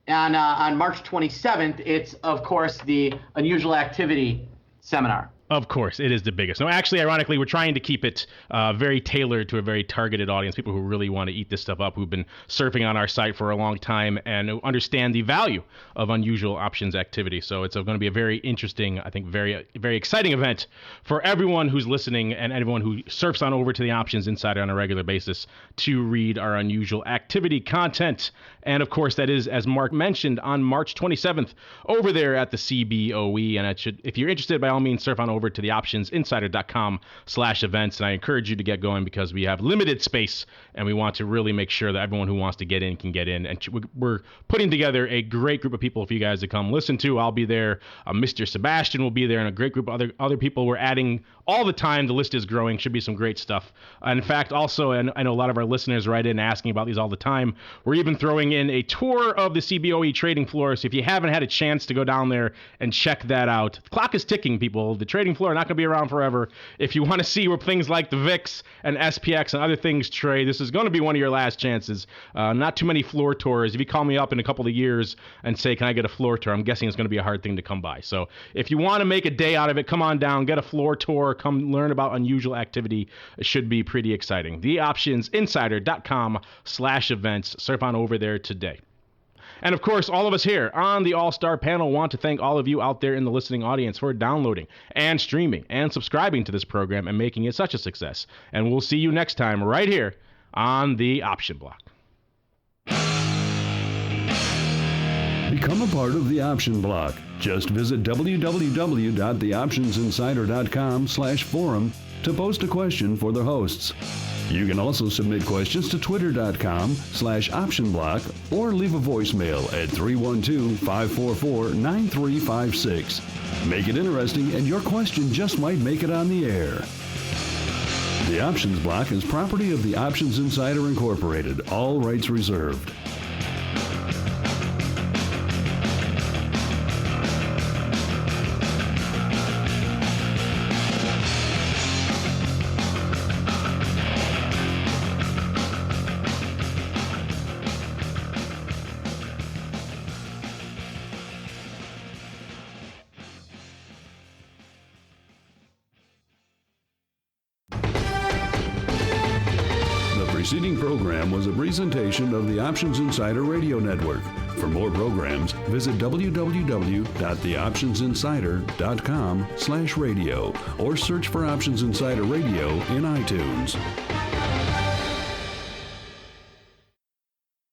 On March 27th, it's, of course, the Unusual Activity Seminar. Of course, it is the biggest. No, actually, ironically, we're trying to keep it very tailored to a very targeted audience, people who really want to eat this stuff up, who've been surfing on our site for a long time and who understand the value of unusual options activity. So it's going to be a very interesting, I think, very, very exciting event for everyone who's listening and everyone who surfs on over to the Options Insider on a regular basis to read our unusual activity content. And, of course, that is, as Mark mentioned, on March 27th over there at the CBOE. And if you're interested, by all means, surf on over to the optionsinsider.com/events, and I encourage you to get going because we have limited space and we want to really make sure that everyone who wants to get in can get in. And we're putting together a great group of people for you guys to come listen to. I'll be there. Mr. Sebastian will be there, and a great group of other people. We're adding all the time. The list is growing. Should be some great stuff. In fact, also, and I know a lot of our listeners write in asking about these all the time, we're even throwing in a tour of the CBOE trading floor. So if you haven't had a chance to go down there and check that out, the clock is ticking, people. The trading floor are not going to be around forever. If you want to see where things like the VIX and SPX and other things trade, this is going to be one of your last chances. Not too many floor tours. If you call me up in a couple of years and say, can I get a floor tour, I'm guessing it's going to be a hard thing to come by. So if you want to make a day out of it, come on down, get a floor tour, come learn about unusual activity. It should be pretty exciting. TheOptionsInsider.com/events. Surf on over there today. And of course, all of us here on the All-Star panel want to thank all of you out there in the listening audience for downloading and streaming and subscribing to this program and making it such a success. And we'll see you next time right here on the Option Block. Become a part of the Option Block. Just visit www.theoptionsinsider.com/forum to post a question for the hosts. You can also submit questions to twitter.com/optionblock or leave a voicemail at 312-544-9356. Make it interesting and your question just might make it on the air. The Options Block is property of the Options Insider Incorporated. All rights reserved. The preceding program was a presentation of the Options Insider Radio Network. For more programs, visit www.theoptionsinsider.com/radio or search for Options Insider Radio in iTunes.